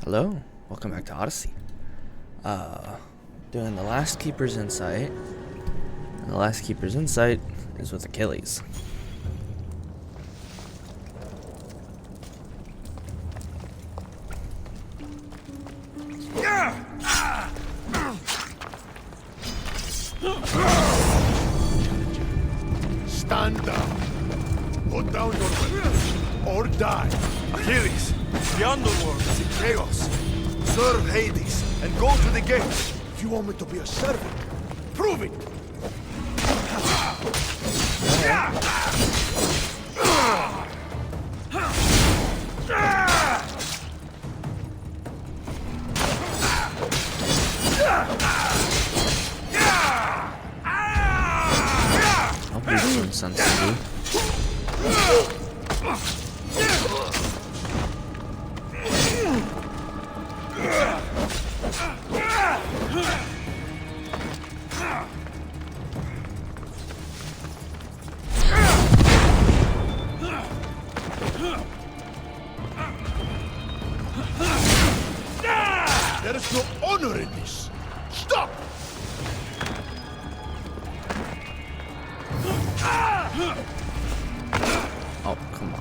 Hello, welcome back to Odyssey. Doing the last Keeper's Insight. And the last Keeper's Insight is with Achilles. Stand down. Put down your weapon. Or die. Achilles, the Underworld is in chaos. Serve Hades and go to the gates. If you want me to be a servant, prove it. I'll beat some sense to do. There is no honor in this. Stop! Oh, come on.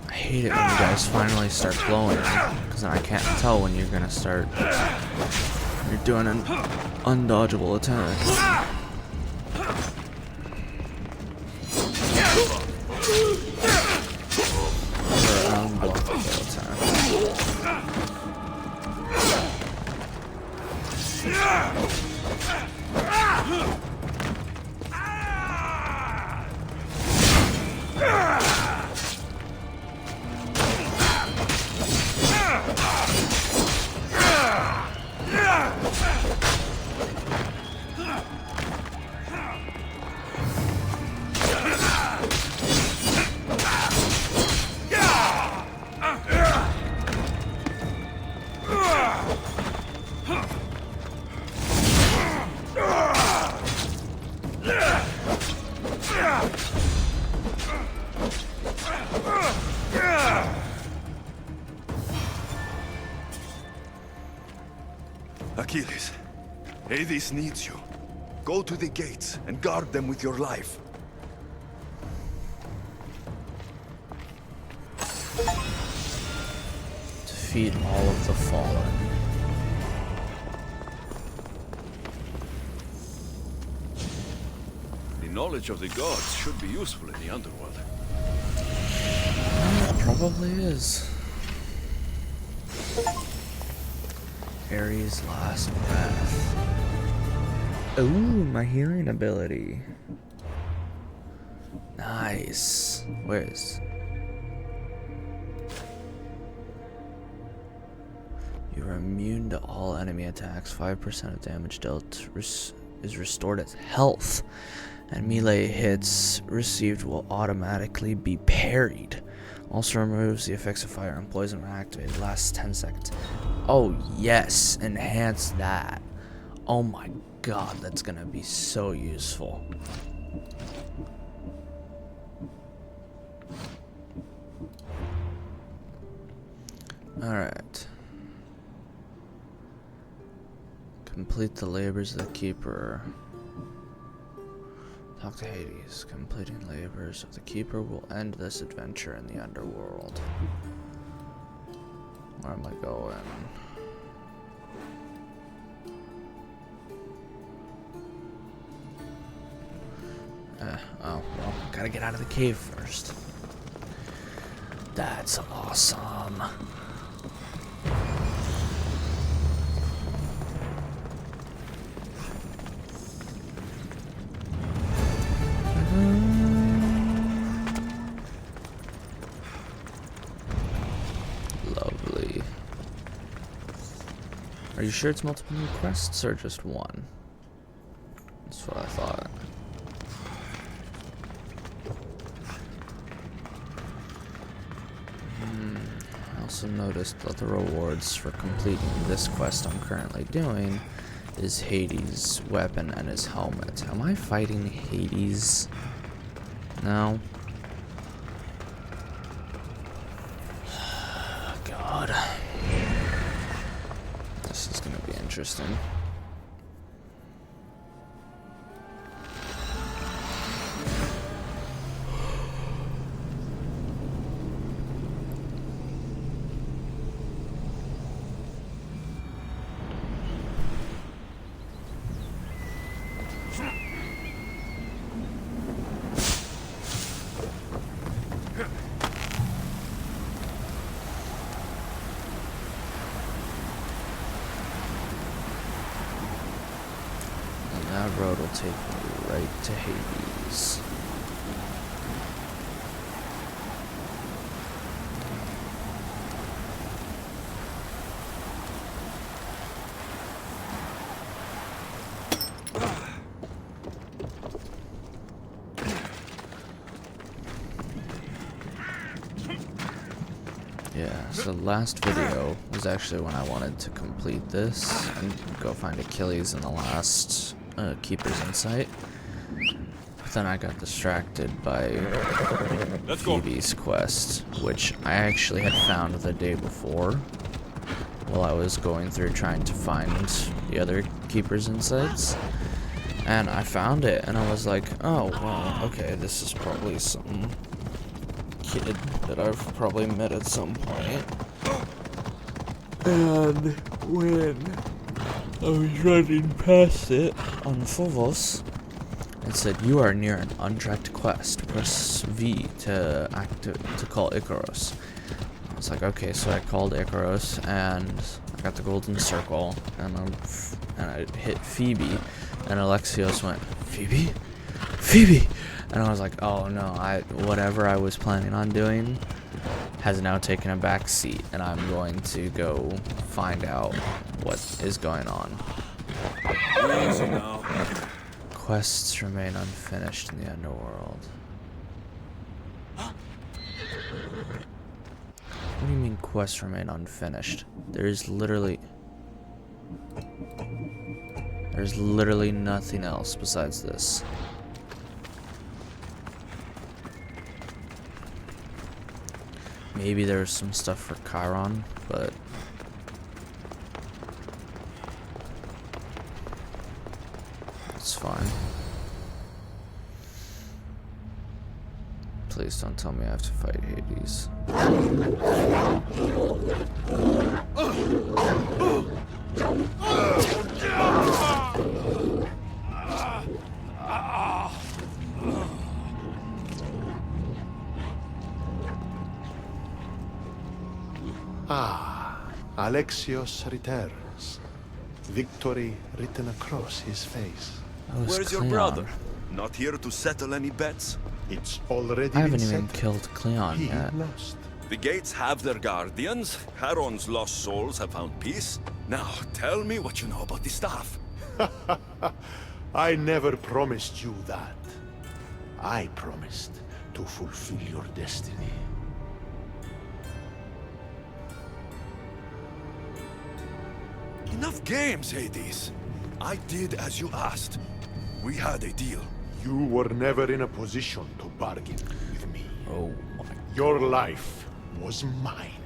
I hate it when you guys finally start blowing, because then I can't tell when you're gonna start. You're doing an undodgeable attack. Or an unblockable attack. Achilles, Hades needs you. Go to the gates and guard them with your life. Defeat all of the fallen. The knowledge of the gods should be useful in the Underworld. It probably is. Ares' last breath. Ooh, my healing ability. Nice. Where's? You are immune to all enemy attacks. 5% of damage dealt is restored as health. And melee hits received will automatically be parried. Also removes the effects of fire and poison when activated. Lasts 10 seconds. Oh yes, enhance that. Oh my god, that's gonna be so useful. Alright. Complete the labors of the Keeper. Talk to Hades. Completing labors of the Keeper will end this adventure in the Underworld. Where am I going? Oh, well, gotta get out of the cave first. That's awesome. Lovely. Are you sure it's multiple new quests or just one? That's what I thought. Also noticed that the rewards for completing this quest I'm currently doing is Hades' weapon and his helmet. Am I fighting Hades? No. God. This is gonna be interesting. That road will take me right to Hades. Yeah, so the last video was actually when I wanted to complete this and go find Achilles in the last Keeper's Insight. But then I got distracted by Phoebe's quest, which I actually had found the day before while I was going through trying to find the other Keeper's Insights. And I found it, and I was like, oh, well, okay, this is probably some kid that I've probably met at some point. And when I was running past it on Phobos, it said, you are near an untracked quest. Press V to call Icarus. I was like, okay, so I called Icarus, and I got the golden circle, and I hit Phoebe, and Alexios went, Phoebe? Phoebe! And I was like, oh no, whatever I was planning on doing has now taken a back seat, and I'm going to go find out what is going on. Easy now. Quests remain unfinished in the Underworld. What do you mean quests remain unfinished? There's literally nothing else besides this. Maybe there's some stuff for Chiron, but it's fine. Please don't tell me I have to fight Hades. Alexios returns. Victory written across his face. Where's your brother? Not here to settle any bets? It's already I haven't been even settled. killed Cleon He yet. lost. The gates have their guardians. Charon's lost souls have found peace. Now, tell me what you know about the staff. I never promised you that. I promised to fulfill your destiny. Enough games, Hades. I did as you asked. We had a deal. You were never in a position to bargain with me. Oh my. Your life was mine.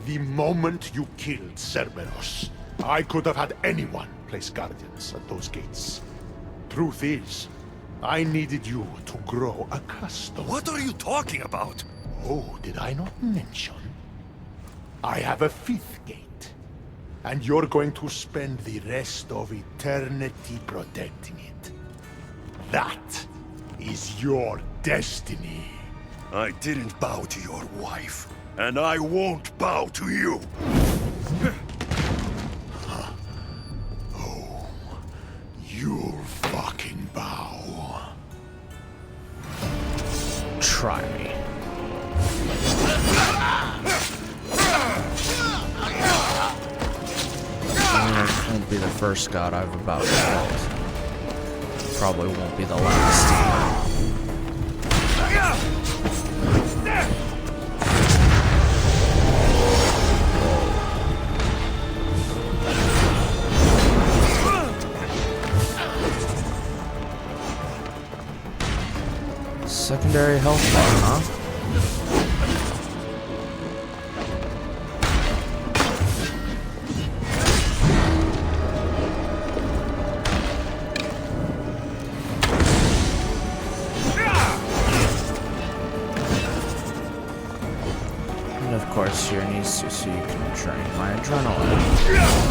The moment you killed Cerberus, I could have had anyone place guardians at those gates. Truth is, I needed you to grow accustomed. What are you talking about? Oh, did I not mention? I have a fifth gate. And you're going to spend the rest of eternity protecting it. That is your destiny. I didn't bow to your wife, and I won't bow to you. Oh, you'll fucking bow. Try me. I won't be the first god I've about killed. Probably won't be the last. secondary health thing, huh? And of course here needs to so you can drain my adrenaline.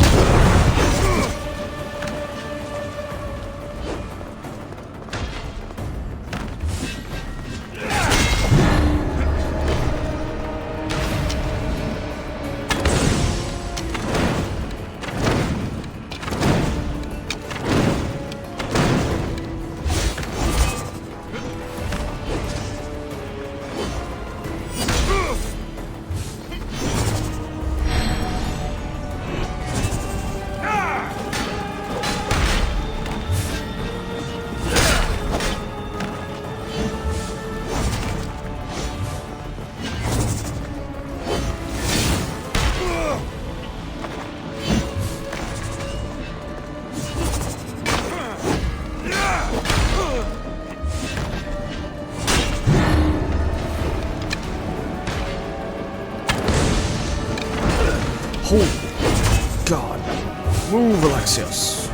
Holy God. Move, Alexios.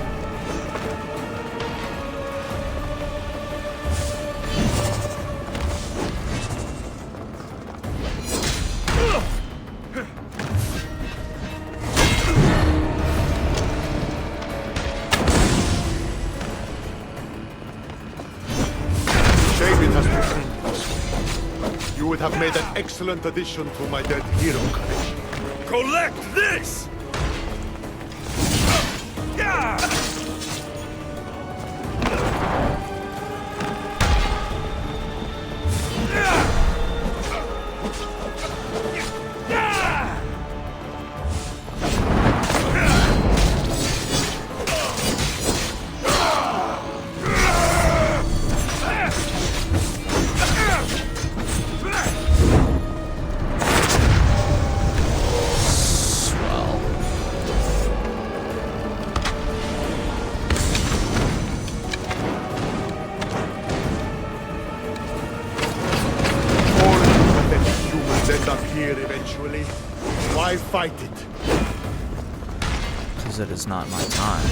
Shame it has to end this way. You would have made an excellent addition to my dead hero collection. Collect this! Here eventually. Why fight it? Because it is not my time.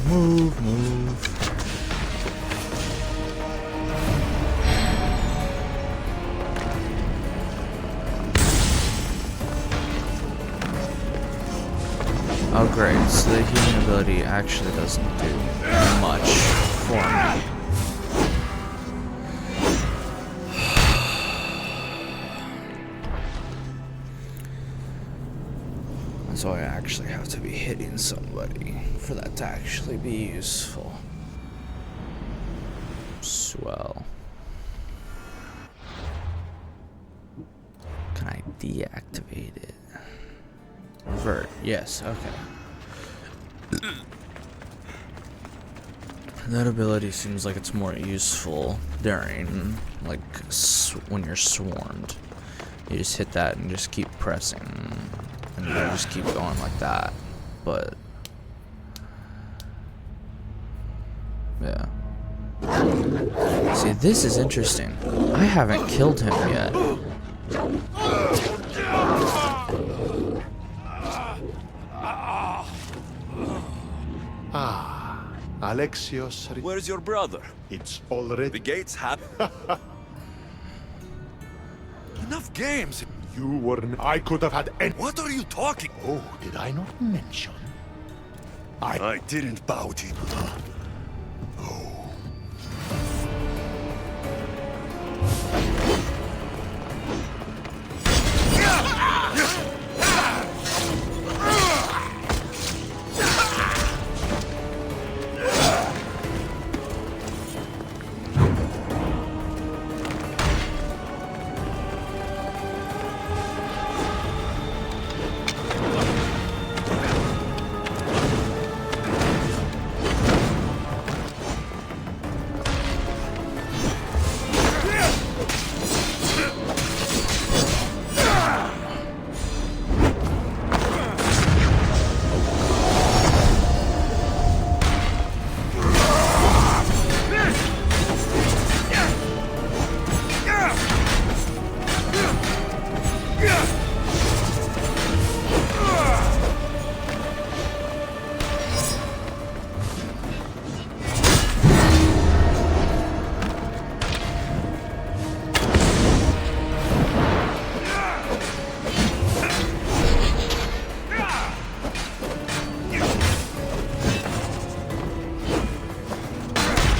Move. Oh great, so the healing ability actually doesn't do much for me. So I actually have to be hitting somebody for that to actually be useful. Swell. Can I deactivate it? Revert. Yes, okay. That ability seems like it's more useful during, like, when you're swarmed. You just hit that and just keep pressing. And you just keep going like that. But yeah. See, this is interesting. I haven't killed him yet. Alexios... Where's your brother? It's The already... gates have... Enough games! You were... I could have had any... What are you talking? Oh, did I not mention? I didn't bow to you.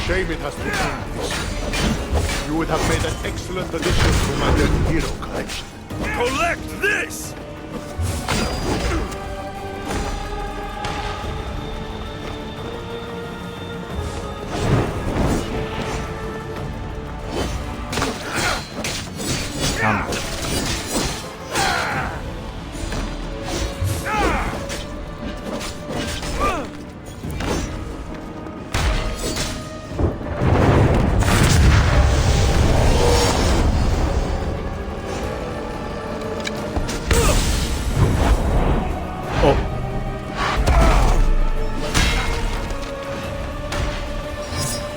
Shame it has to end this way. You would have made an excellent addition to my dead hero collection. Collect this! Come.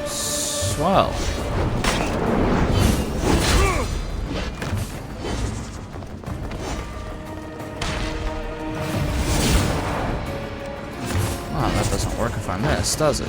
Swell. Wow, that doesn't work if I miss, does it?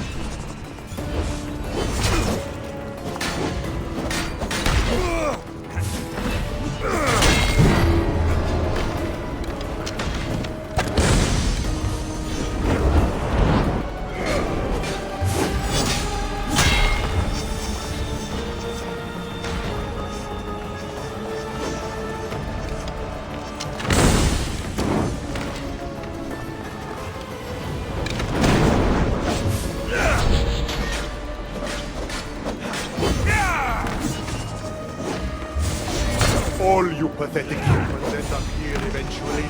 All you pathetic humans end up here eventually.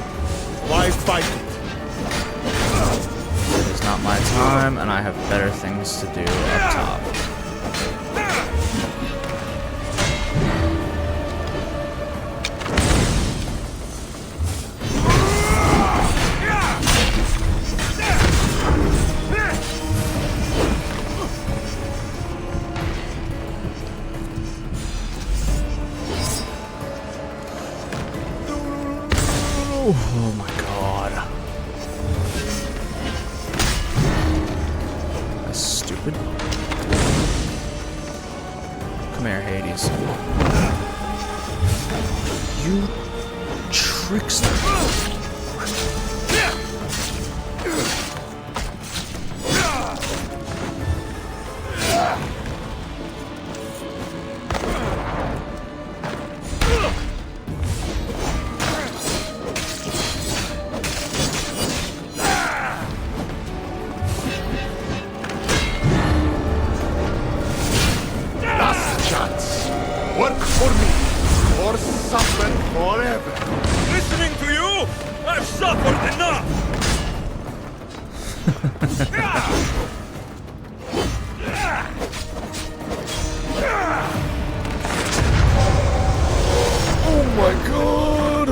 Why fight it? It is not my time, and I have better things to do up top. Oh my god. That's stupid. Come here, Hades. You trickster. Work for me, or suffer forever. Listening to you? I've suffered enough! Oh my god!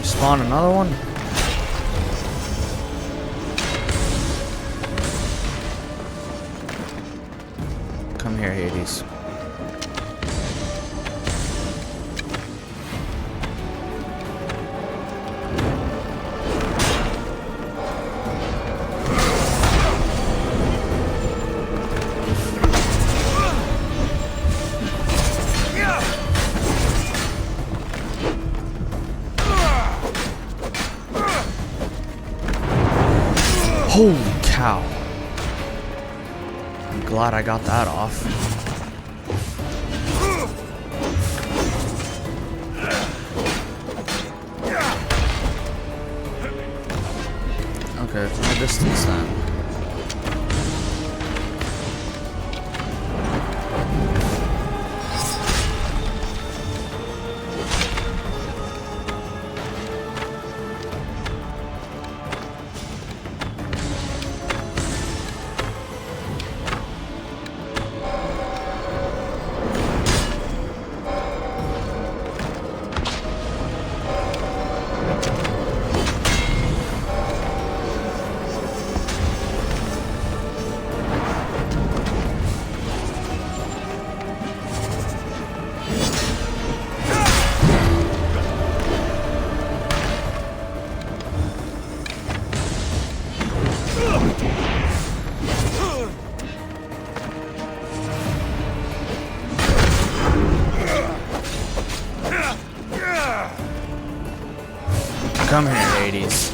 Spawn another one? Come here, Hades. Holy cow. I'm glad I got that off. Okay, from a distance then. Come here, Hades.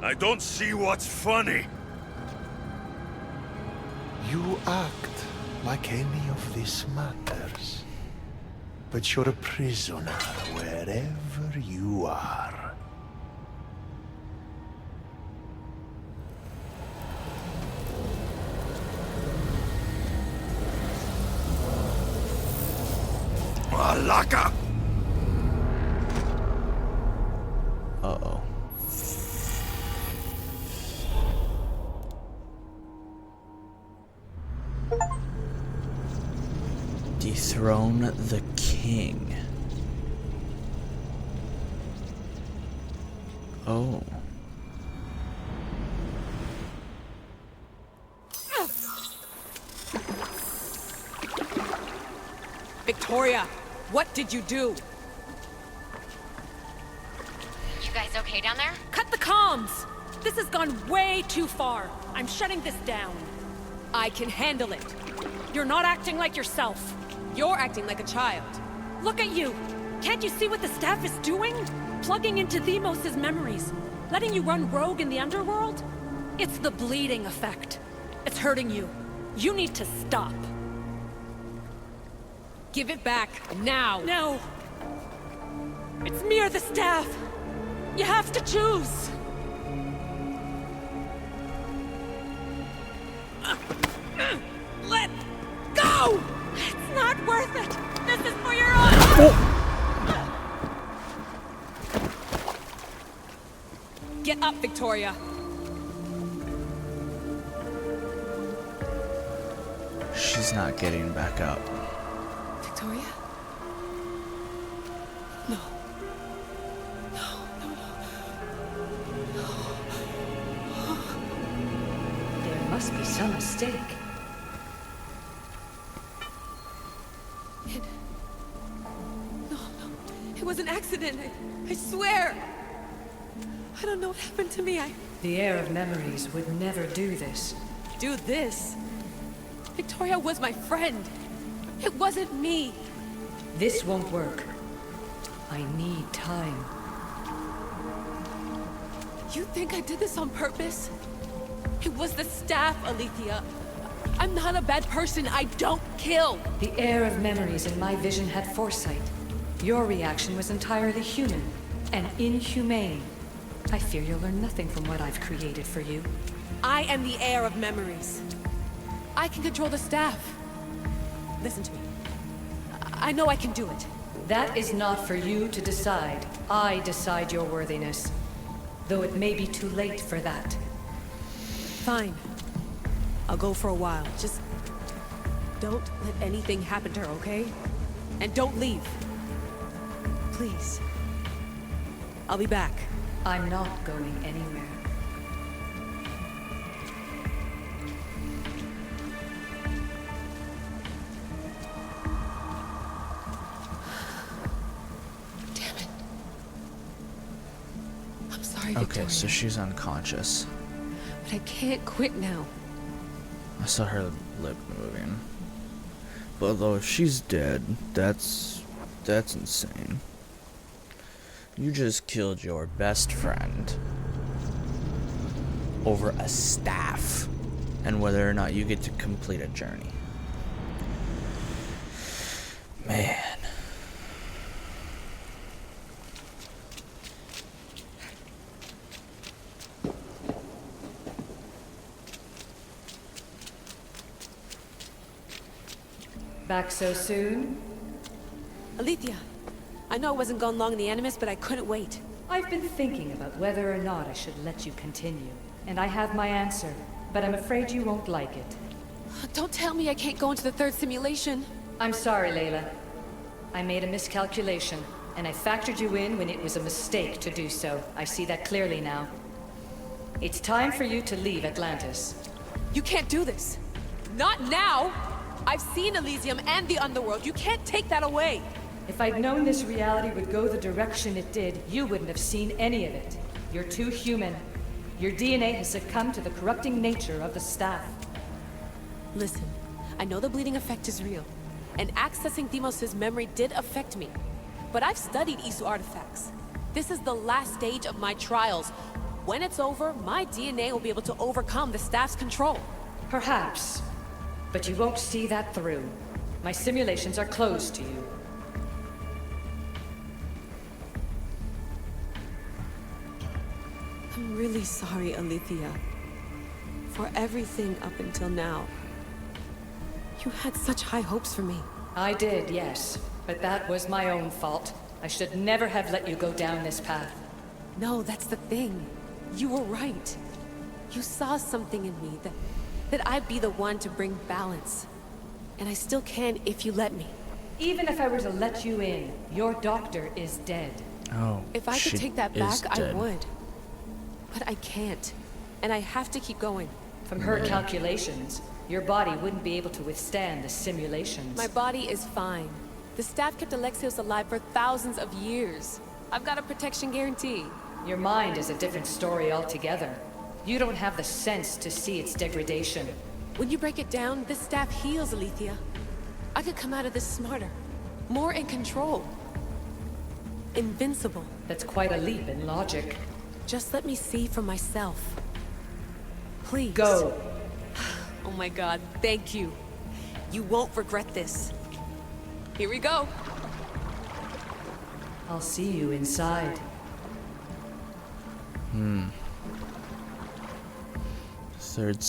I don't see what's funny. You act like any of this matters. But you're a prisoner wherever you are. Alaka! Uh-oh. Dethrone the king. Oh. Victoria, what did you do? You guys okay down there? Cut the comms! This has gone way too far. I'm shutting this down. I can handle it. You're not acting like yourself. You're acting like a child. Look at you! Can't you see what the staff is doing? Plugging into Themos' memories. Letting you run rogue in the Underworld? It's the bleeding effect. It's hurting you. You need to stop. Give it back, now! No! It's me or the staff! You have to choose! Let go! It's not worth it! This is for your own... Get up, Victoria! She's not getting back up. Victoria? No. No. There must be some mistake. No. It was an accident. I swear. I don't know what happened to me. The heir of memories would never do this. Do this? Victoria was my friend. It wasn't me. This won't work. I need time. You think I did this on purpose? It was the staff, Alethea. I'm not a bad person. I don't kill. The heir of memories in my vision had foresight. Your reaction was entirely human and inhumane. I fear you'll learn nothing from what I've created for you. I am the heir of memories. I can control the staff. Listen to me. I know I can do it. That is not for you to decide. I decide your worthiness. though it may be too late for that. Fine. I'll go for a while. Just don't let anything happen to her, okay? And don't leave. Please. I'll be back. I'm not going anywhere. Damn it. I'm sorry, Okay, Victoria. so she's unconscious. But I can't quit now. I saw her lip moving. But though if she's dead, that's insane. You just killed your best friend over a staff and whether or not you get to complete a journey. Man. Back so soon? Alethea, I know I wasn't gone long in the Animus, but I couldn't wait. I've been thinking about whether or not I should let you continue, and I have my answer, but I'm afraid you won't like it. Don't tell me I can't go into the third simulation. I'm sorry, Layla. I made a miscalculation, and I factored you in when it was a mistake to do so. I see that clearly now. It's time for you to leave Atlantis. You can't do this. Not now! I've seen Elysium and the Underworld. You can't take that away! If I'd known this reality would go the direction it did, you wouldn't have seen any of it. You're too human. Your DNA has succumbed to the corrupting nature of the staff. Listen, I know the bleeding effect is real, and accessing Deimos' memory did affect me. But I've studied Isu artifacts. This is the last stage of my trials. When it's over, my DNA will be able to overcome the staff's control. Perhaps. But you won't see that through. My simulations are closed to you. I'm really sorry, Alethea. For everything up until now. You had such high hopes for me. I did, yes. But that was my own fault. I should never have let you go down this path. No, that's the thing. You were right. You saw something in me that I'd be the one to bring balance. And I still can if you let me. Even if I were to let you in, your doctor is dead. Oh, If I she could take that is back, I dead. would. But I can't. And I have to keep going. From her calculations, your body wouldn't be able to withstand the simulations. My body is fine. The staff kept Alexios alive for thousands of years. I've got a protection guarantee. Your mind is a different story altogether. You don't have the sense to see its degradation. When you break it down, this staff heals, Alethea. I could come out of this smarter, more in control. Invincible. That's quite a leap in logic. Just let me see for myself. Please. Go. Oh my god, thank you. You won't regret this. Here we go. I'll see you inside. Third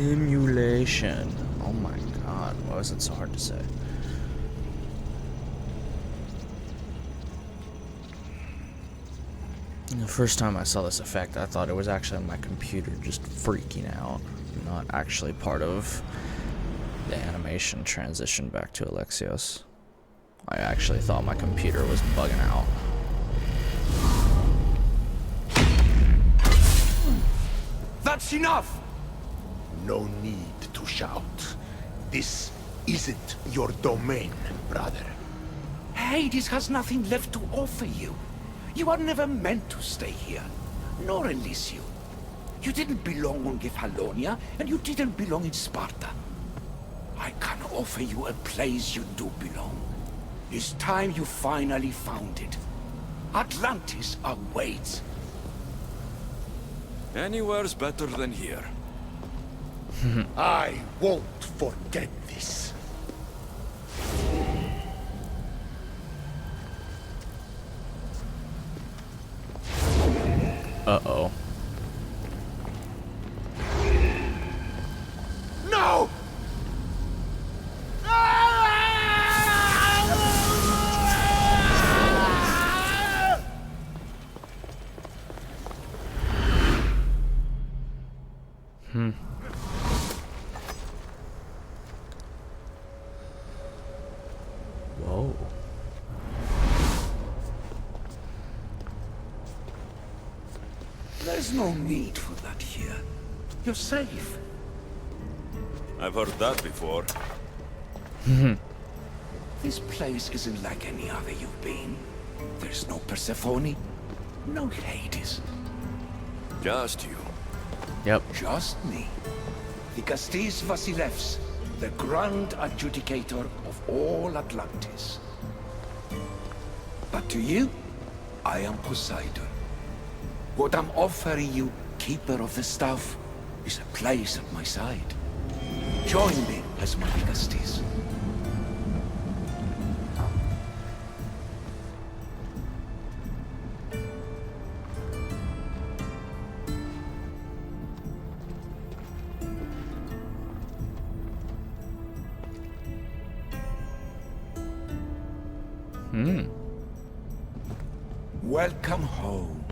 simulation. Oh my god, why was it so hard to say? The first time I saw this effect, I thought it was actually my computer just freaking out, not actually part of the animation transition back to Alexios. I actually thought my computer was bugging out. That's enough! No need to shout. This isn't your domain, brother. Hades has nothing left to offer you. You are never meant to stay here, nor Elysium. You didn't belong on Kefalonia, and you didn't belong in Sparta. I can offer you a place you do belong. It's time you finally found it. Atlantis awaits. Anywhere's better than here. I won't forget this. Uh-oh. No! Whoa. There's no need for that here. You're safe. I've heard that before. This place isn't like any other you've been. There's no Persephone, no Hades. Just you. Yep. Just me. The Castis Vasilevs, the grand adjudicator of all Atlantis. But to you, I am Poseidon. What I'm offering you, Keeper of the Staff, is a place at my side. Join me as my Castis. Welcome home.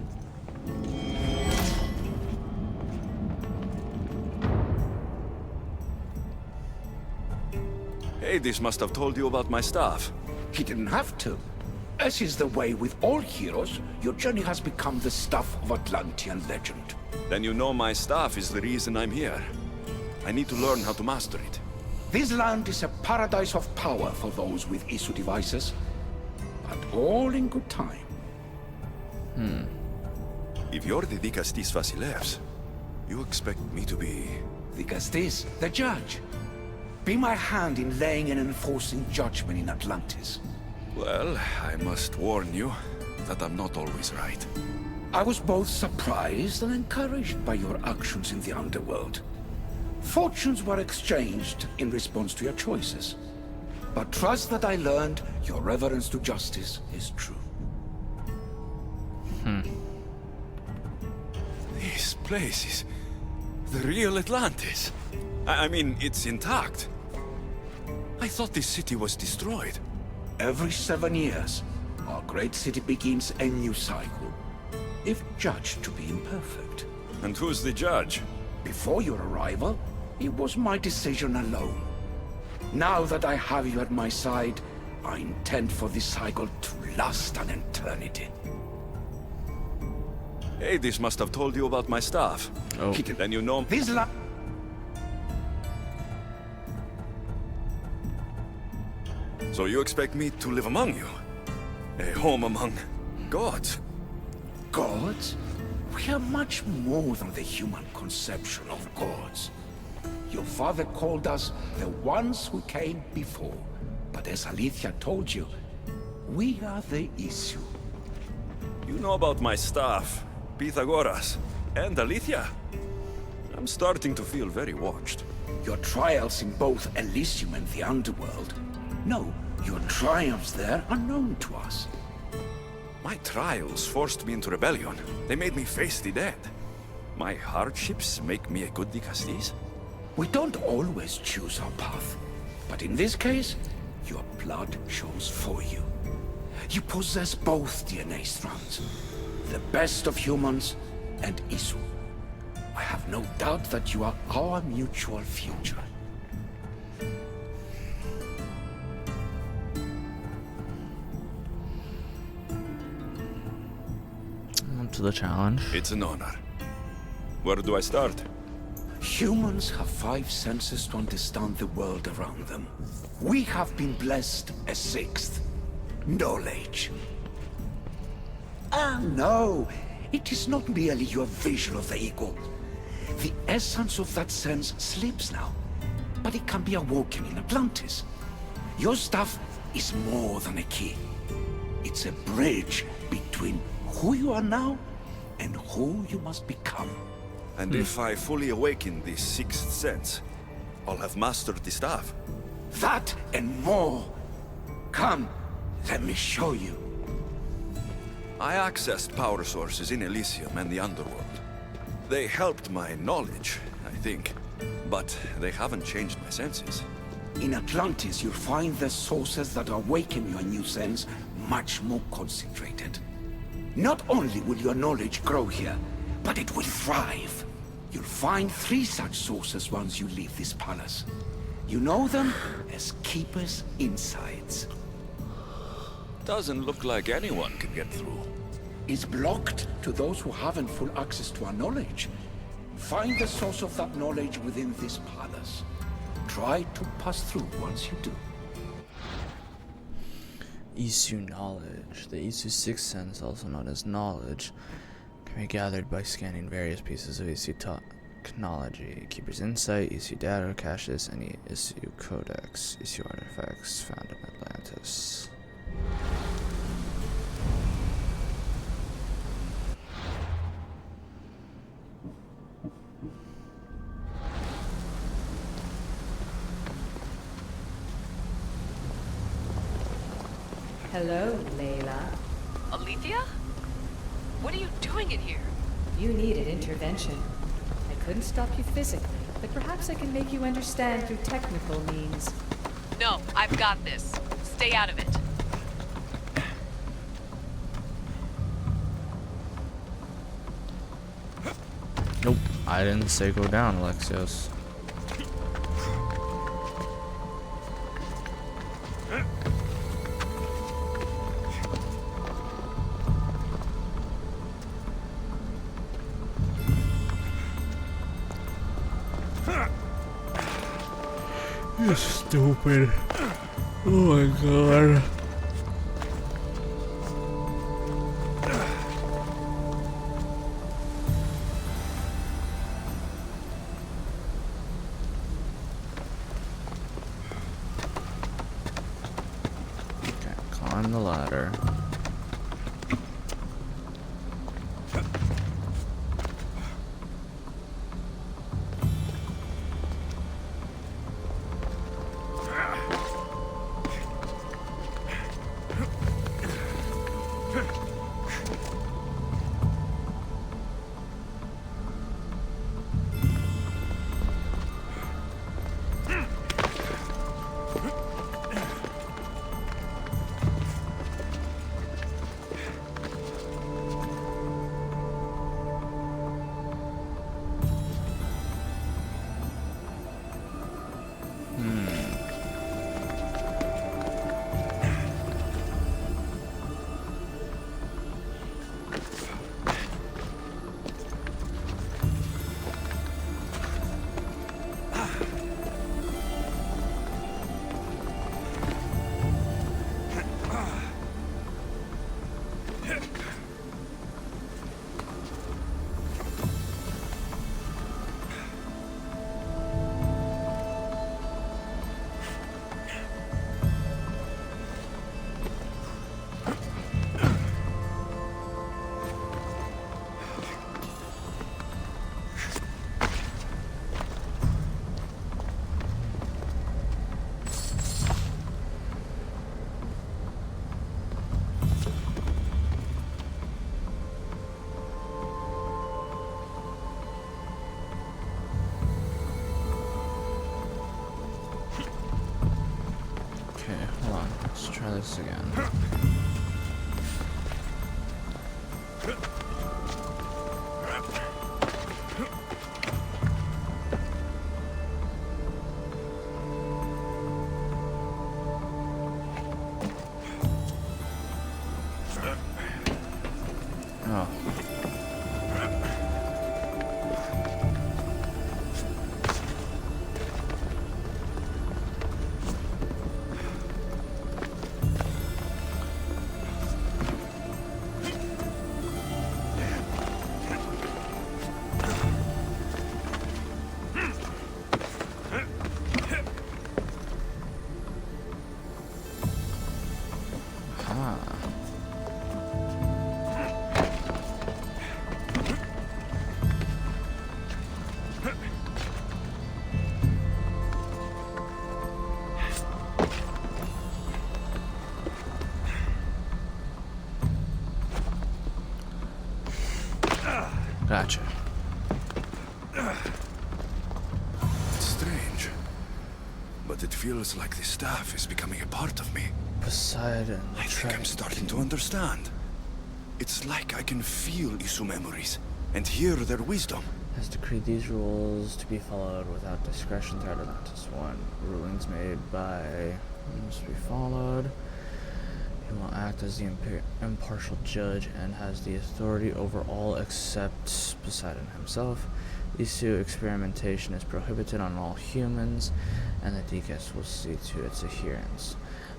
Hades must have told you about my staff. He didn't have to. As is the way with all heroes, your journey has become the stuff of Atlantean legend. Then you know my staff is the reason I'm here. I need to learn how to master it. This land is a paradise of power for those with Isu devices. But all in good time. If you're the Dikastis Vasilevs, you expect me to be... The Castis, the judge. Be my hand in laying and enforcing judgment in Atlantis. Well, I must warn you that I'm not always right. I was both surprised and encouraged by your actions in the Underworld. Fortunes were exchanged in response to your choices. But trust that I learned your reverence to justice is true. This place is the real Atlantis. I mean, it's intact. I thought this city was destroyed. Every 7 years, our great city begins a new cycle, if judged to be imperfect. And who's the judge? Before your arrival, it was my decision alone. Now that I have you at my side, I intend for this cycle to last an eternity. Hades must have told you about my staff. Oh. Then you know... This land... So you expect me to live among you? A home among gods? Gods? We are much more than the human conception of gods. Your father called us the ones who came before. But as Alethea told you, we are the issue. You know about my staff, Pythagoras, and Alethea? I'm starting to feel very watched. Your trials in both Elysium and the Underworld. No, your triumphs there are known to us. My trials forced me into rebellion. They made me face the dead. My hardships make me a good Dikastis. We don't always choose our path. But in this case, your blood shows for you. You possess both DNA strands. The best of humans and Isu. I have no doubt that you are our mutual future. Up to the challenge. It's an honor. Where do I start? Humans have 5 senses to understand the world around them. We have been blessed a 6th. Knowledge. Ah, no. It is not merely your vision of the ego. The essence of that sense sleeps now. But it can be awoken in Atlantis. Your stuff is more than a key. It's a bridge between who you are now and who you must become. And if I fully awaken this 6th sense, I'll have mastered the staff. That and more. Come, let me show you. I accessed power sources in Elysium and the Underworld. They helped my knowledge, I think. But they haven't changed my senses. In Atlantis, you'll find the sources that awaken your new sense much more concentrated. Not only will your knowledge grow here, but it will thrive. You'll find 3 such sources once you leave this palace. You know them as Keeper's Insides. Doesn't look like anyone can get through. It's blocked to those who haven't full access to our knowledge. Find the source of that knowledge within this palace. Try to pass through once you do. Isu knowledge. The Isu sixth sense, also known as knowledge, can be gathered by scanning various pieces of Isu technology. Keeper's Insight, Isu data caches, and Isu codex. Isu artifacts found in Atlantis. Hello, Layla. Alethea? What are you doing in here? You needed intervention. I couldn't stop you physically, but perhaps I can make you understand through technical means. No, I've got this. Stay out of it. Nope, I didn't say go down, Alexios. You're stupid. Oh my god. Okay, climb the ladder. Try this again. Oh. Gotcha. It's strange, but it feels like the staff is becoming a part of me. Poseidon. I think I'm starting to understand. It's like I can feel Isu memories and hear their wisdom. has decreed these rules to be followed without discretion throughout Atlantis. 1. Rulings made by must be followed. He will act as the impartial judge and has the authority over all except Poseidon himself. Isu experimentation is prohibited on all humans, and the Deacons will see to its adherence.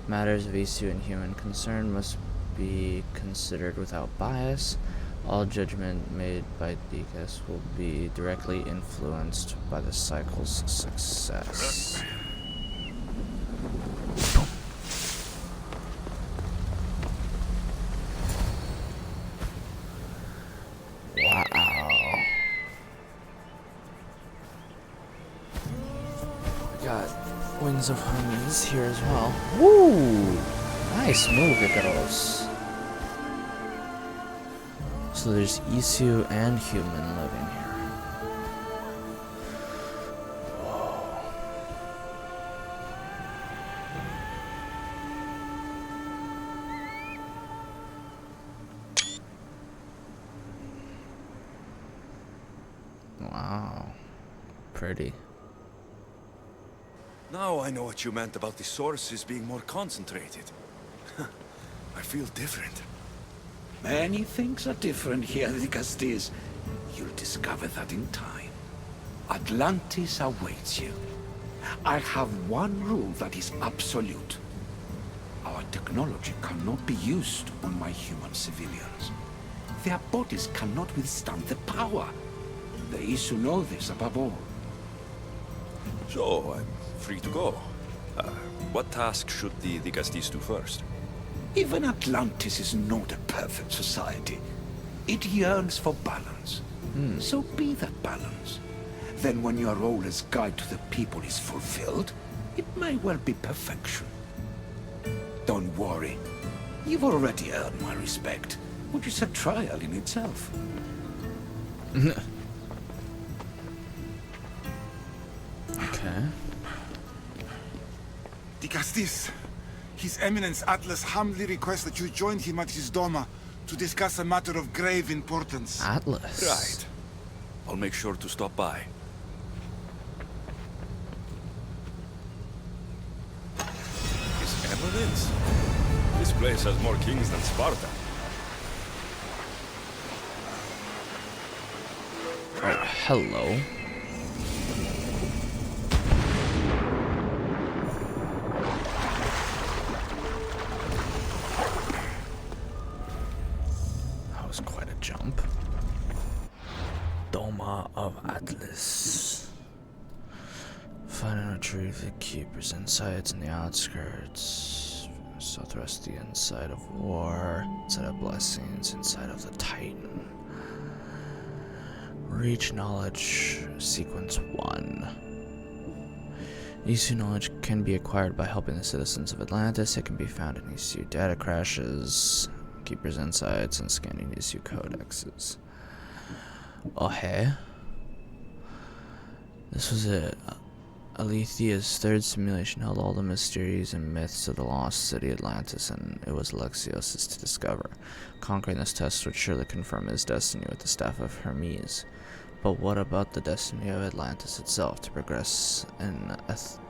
Matters of Isu and human concern must be considered without bias. All judgment made by Deacons will be directly influenced by the cycle's success. Wow. We got Wings of Hermes here as well. Woo! Nice move, Icaros. So there's Isu and human living here. Whoa. Wow. Pretty. Now I know what you meant about the sources being more concentrated. I feel different. Many things are different here, Dicastes. You'll discover that in time. Atlantis awaits you. I have one rule that is absolute. Our technology cannot be used on my human civilians. Their bodies cannot withstand the power. The Isu know this above all. So, I'm free to go. What task should the Dicastes do first? Even Atlantis is not a perfect society. It yearns for balance. So be that balance. Then when your role as guide to the people is fulfilled, it may well be perfection. Don't worry. You've already earned my respect, which is a trial in itself. Okay. Dicastis, His Eminence Atlas humbly requests that you join him at his Doma to discuss a matter of grave importance. Atlas. Right. I'll make sure to stop by. His Eminence? This place has more kings than Sparta. Oh, hello. That was quite a jump. Doma of Atlas. Find and retrieve the Keeper's insights in the outskirts. Southwest the inside of war. Inside of blessings. Inside of the Titan. Reach knowledge. Sequence 1. Isu knowledge can be acquired by helping the citizens of Atlantis. It can be found in Isu data crashes, Keeper's insights, and scanning Isu codexes. Oh, hey. This was it. Alethia's third simulation held all the mysteries and myths of the lost city Atlantis, and it was Alexios' to discover. Conquering this test would surely confirm his destiny with the staff of Hermes. But what about the destiny of Atlantis itself? To progress in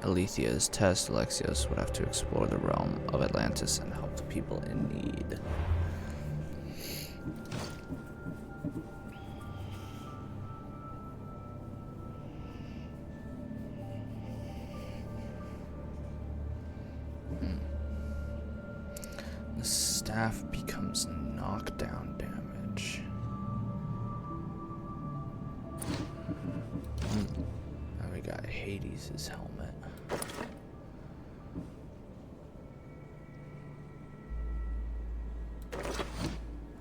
Alethia's test, Alexios would have to explore the realm of Atlantis and help the people in need. The staff becomes knockdown damage. Now we got Hades' helmet.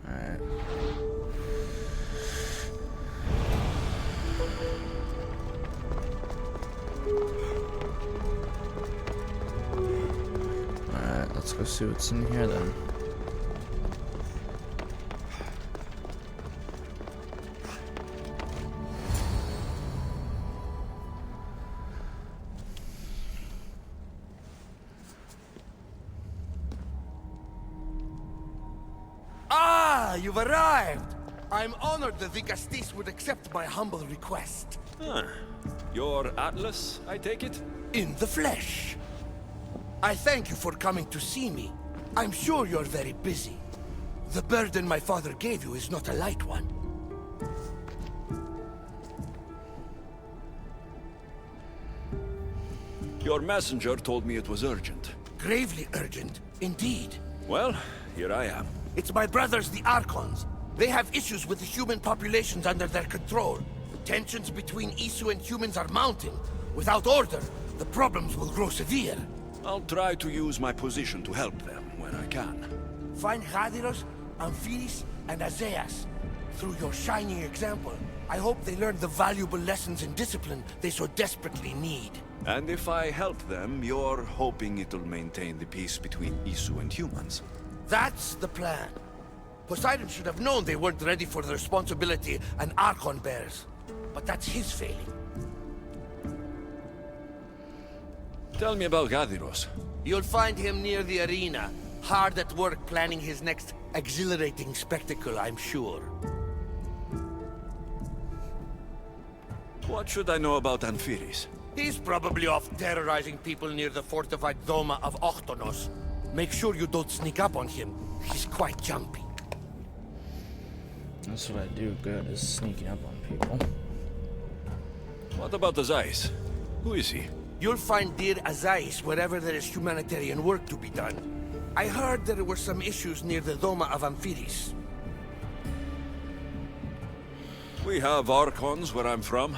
Alright. Alright, let's go see what's in here then. Ah, you've arrived! I'm honored the Vicastis would accept my humble request. Ah, your Atlas, I take it? In the flesh. I thank you for coming to see me. I'm sure you're very busy. The burden my father gave you is not a light one. Your messenger told me it was urgent. Gravely urgent, indeed. Well, here I am. It's my brothers, the Archons. They have issues with the human populations under their control. Tensions between Isu and humans are mounting. Without order, the problems will grow severe. I'll try to use my position to help them when I can. Find Hadiros, Amphiris, and Azeas. Through your shining example, I hope they learn the valuable lessons in discipline they so desperately need. And if I help them, you're hoping it'll maintain the peace between Isu and humans. That's the plan. Poseidon should have known they weren't ready for the responsibility an Archon bears. But that's his failing. Tell me about Gadiros. You'll find him near the arena, hard at work planning his next exhilarating spectacle, I'm sure. What should I know about Amphiris? He's probably off terrorizing people near the fortified Doma of Ochtonos. Make sure you don't sneak up on him. He's quite jumpy. That's what I do good, is sneaking up on people. What about Azais? Who is he? You'll find dear Azais wherever there is humanitarian work to be done. I heard there were some issues near the Doma of Amphiris. We have Archons where I'm from.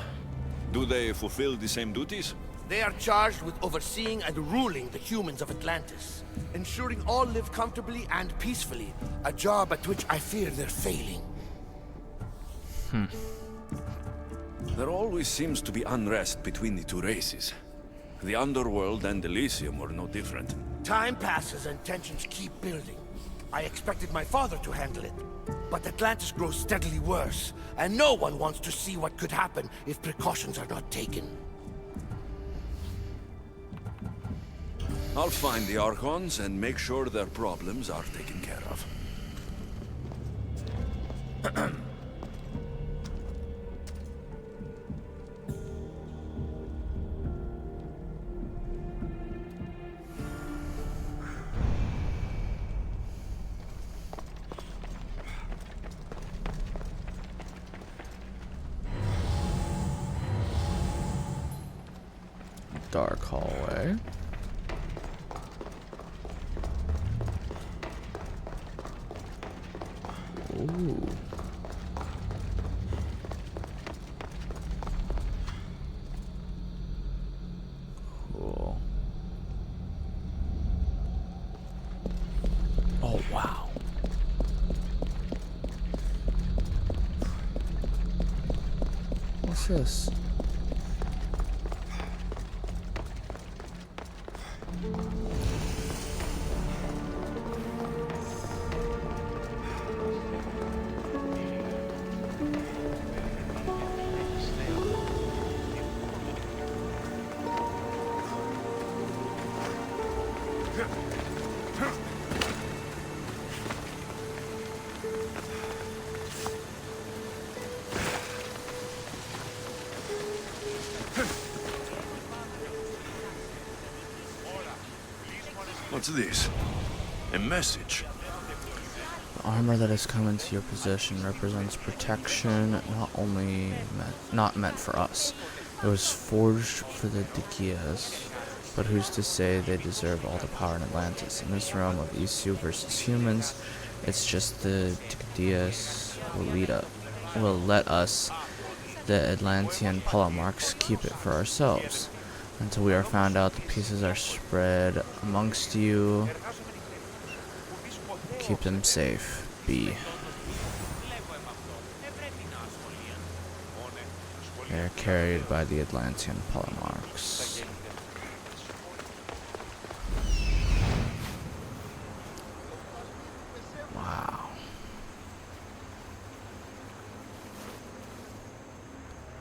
Do they fulfill the same duties? They are charged with overseeing and ruling the humans of Atlantis, ensuring all live comfortably and peacefully, a job at which I fear they're failing. There always seems to be unrest between the two races. The Underworld and Elysium were no different. Time passes and tensions keep building. I expected my father to handle it, but Atlantis grows steadily worse, and no one wants to see what could happen if precautions are not taken. I'll find the Archons and make sure their problems are taken care of. Dark hallway. Ooh. Cool. Oh, wow. What's this? What's this? A message? The armor that has come into your possession represents protection not meant for us. It was forged for the Dikias, but who's to say they deserve all the power in Atlantis? In this realm of Isu versus humans, it's just the Dikias will let us, the Atlantean polemarchs, keep it for ourselves. Until we are found out, the pieces are spread amongst you. Keep them safe. B. They are carried by the Atlantean polemarchs. Wow.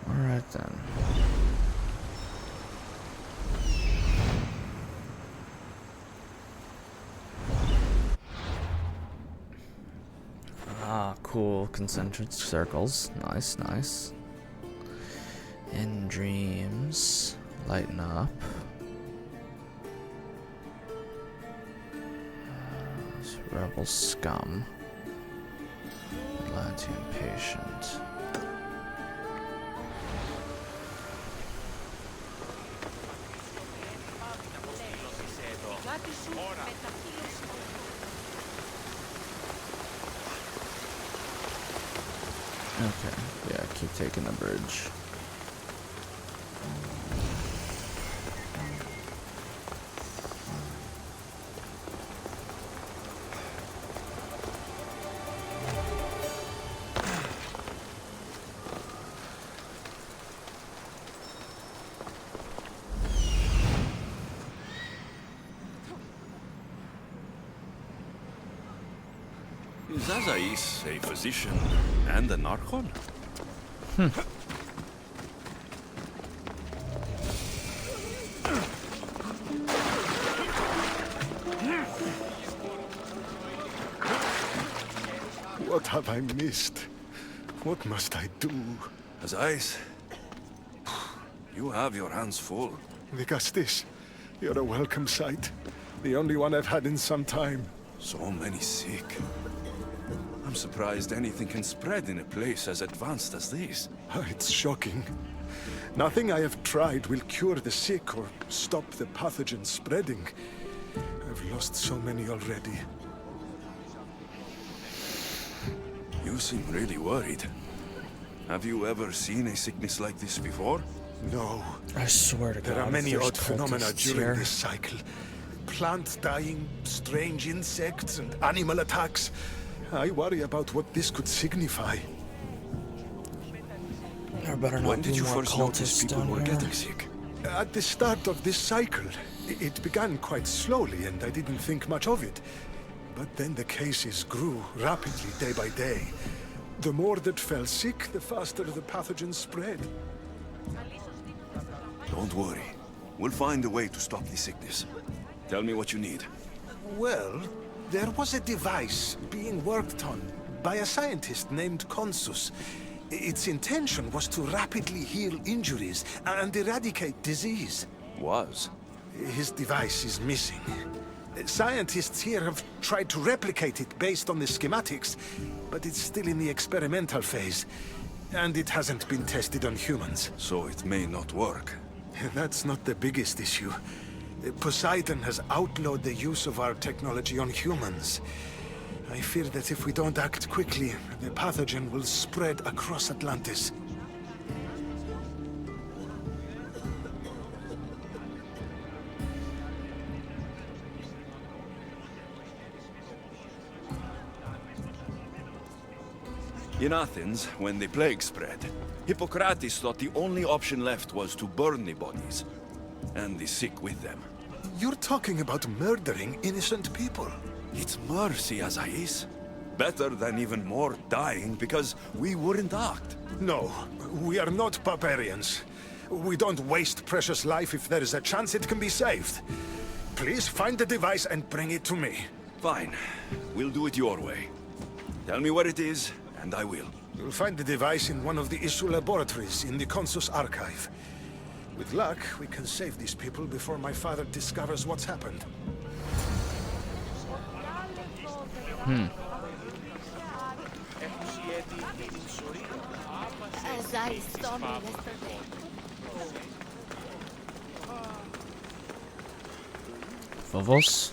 Alright then. Ah, cool. concentric circles. Nice, nice. In dreams, lighten up. Rebel scum. Atlantean patient. Okay, yeah, keep taking the bridge. Is Azais a physician and an Archon? What have I missed? What must I do? Azais, you have your hands full. Vigastis, you're a welcome sight. The only one I've had in some time. So many sick. I'm surprised anything can spread in a place as advanced as this. It's shocking. Nothing I have tried will cure the sick or stop the pathogen spreading. I've lost so many already. You seem really worried. Have you ever seen a sickness like this before? No. I swear to God, There are many there's odd phenomena cultists during here. this cycle. Plant dying, strange insects, and animal attacks. I worry about what this could signify. There better not When be did you more first notice cultists people down were here. getting sick? At the start of this cycle, it began quite slowly, and I didn't think much of it. But then the cases grew rapidly day by day. The more that fell sick, the faster the pathogen spread. Don't worry. We'll find a way to stop the sickness. Tell me what you need. Well, there was a device being worked on by a scientist named Consus. Its intention was to rapidly heal injuries and eradicate disease. Was? His device is missing. Scientists here have tried to replicate it based on the schematics, but it's still in the experimental phase. And it hasn't been tested on humans. So it may not work. That's not the biggest issue. Poseidon has outlawed the use of our technology on humans. I fear that if we don't act quickly, the pathogen will spread across Atlantis. In Athens, when the plague spread, Hippocrates thought the only option left was to burn the bodies, and the sick with them. You're talking about murdering innocent people. It's mercy, Azais. Better than even more dying because we wouldn't act. No, we are not barbarians. We don't waste precious life if there is a chance it can be saved. Please find the device and bring it to me. Fine. We'll do it your way. Tell me where it is, and I will. You'll find the device in one of the issue laboratories in the Consus archive. With luck, we can save these people before my father discovers what's happened. Phobos?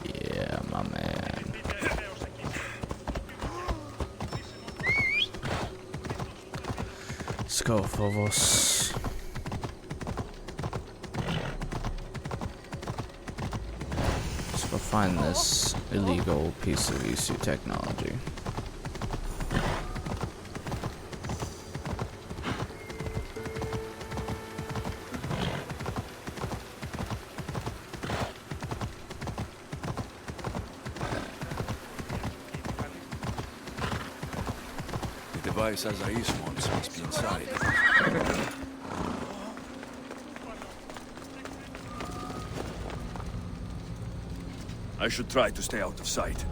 Yeah, my man. Let's go, Phobos. Let's go find this illegal piece of ECU technology. The device Azais wants must be inside. I should try to stay out of sight.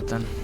Alright then.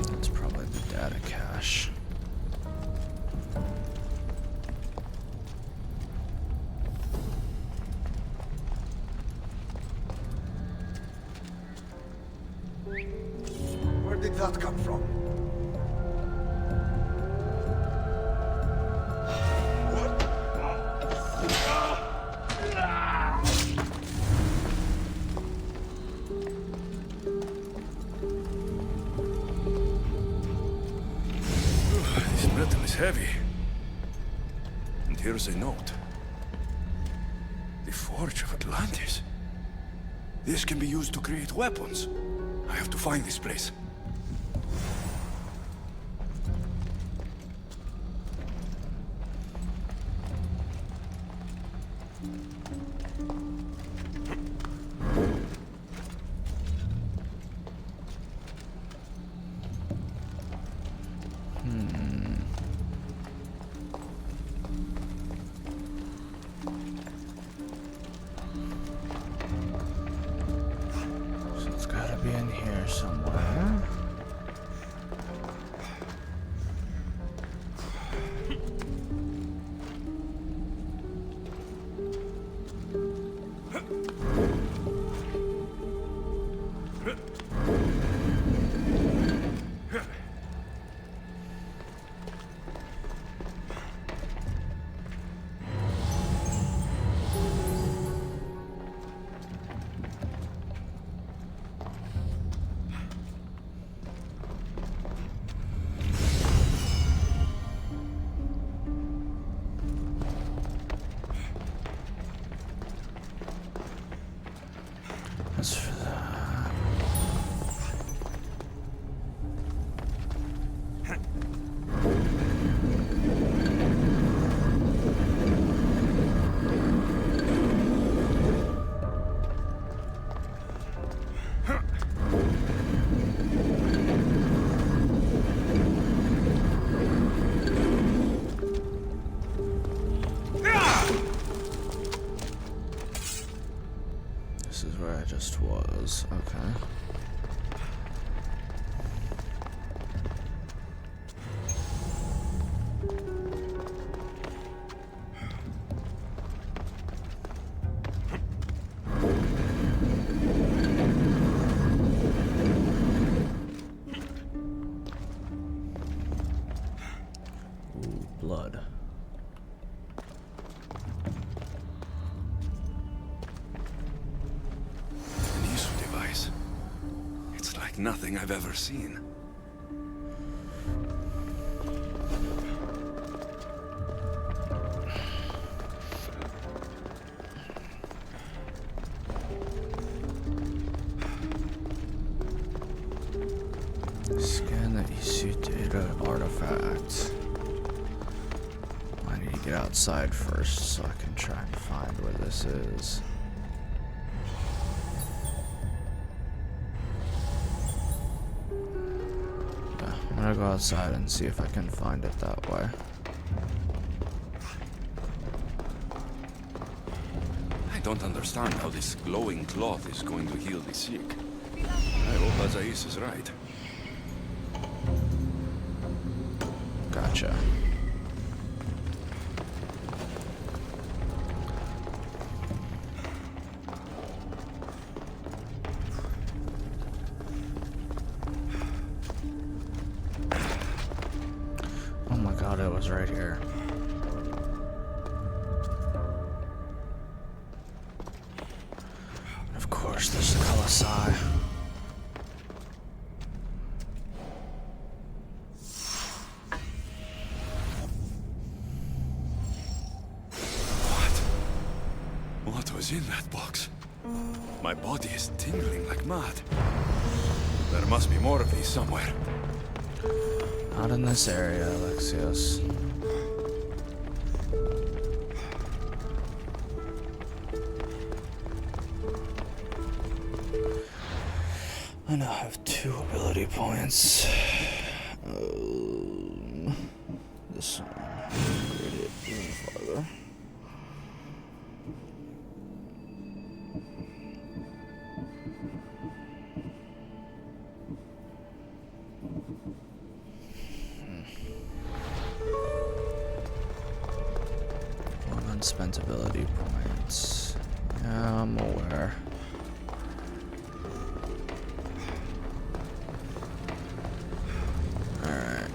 That's probably the data cache. Where did that come from? This metal is heavy. And here's a note. The Forge of Atlantis. This can be used to create weapons. I have to find this place. So it's gotta be in here somewhere. is. Okay. Ooh, blood. An Isu device. It's like nothing I've ever seen. Scan the Isu data artifact. I need to get outside first so I can try and find where this is. Yeah, I'm gonna go outside and see if I can find it that way. I don't understand how this glowing cloth is going to heal the sick. I hope Azais is right. Gotcha. Oh my god, it was right here. Of course, there's the Colossi. What was in that box? My body is tingling like mad. There must be more of these somewhere. Not in this area, Alexios. I now have 2 ability points. This one. Upgrade it even farther. Unspent ability points. Yeah, I'm aware. Alright.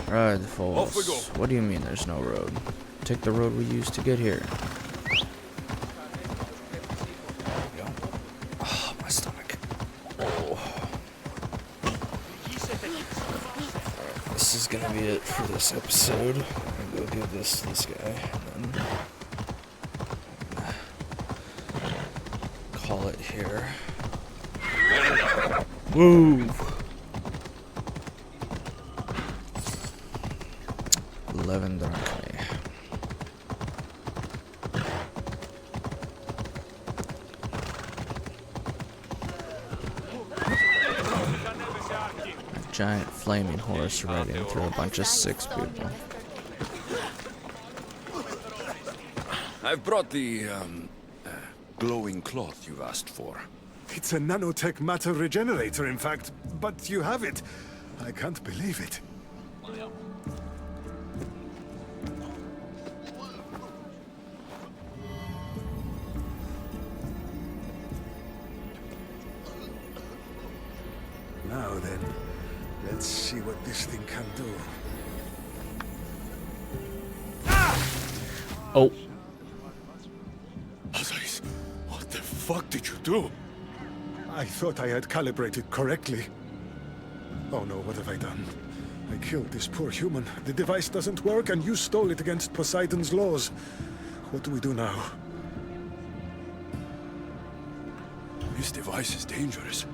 Ride the force. Off we go. What do you mean there's no road? Take the road we used to get here. Oh, my stomach. Oh. This is gonna be it for this episode. I'm gonna go give this to this guy, and then call it here. Move! 11 darkly. A giant flaming horse riding through a bunch of 6 people. I've brought the, glowing cloth you asked for. It's a nanotech matter regenerator, in fact, but you have it. I can't believe it. Now then, let's see what this thing can do. Oh, Azais, what the fuck did you do? I thought I had calibrated correctly. Oh no, what have I done? I killed this poor human. The device doesn't work, and you stole it against Poseidon's laws. What do we do now? This device is dangerous.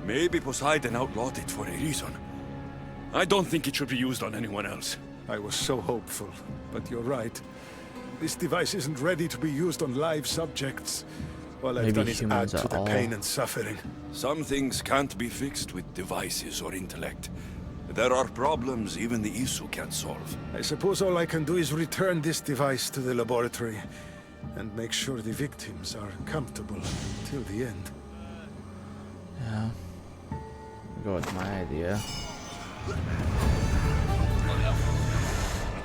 Maybe Poseidon outlawed it for a reason. I don't think it should be used on anyone else. I was so hopeful, but you're right. This device isn't ready to be used on live subjects. All I've Maybe done is add humans to at the all. pain and suffering. Some things can't be fixed with devices or intellect. There are problems even the Isu can't solve. I suppose all I can do is return this device to the laboratory. and make sure the victims are comfortable till the end. Yeah. I'll go with my idea.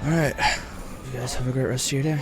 Alright. You guys have a great rest of your day.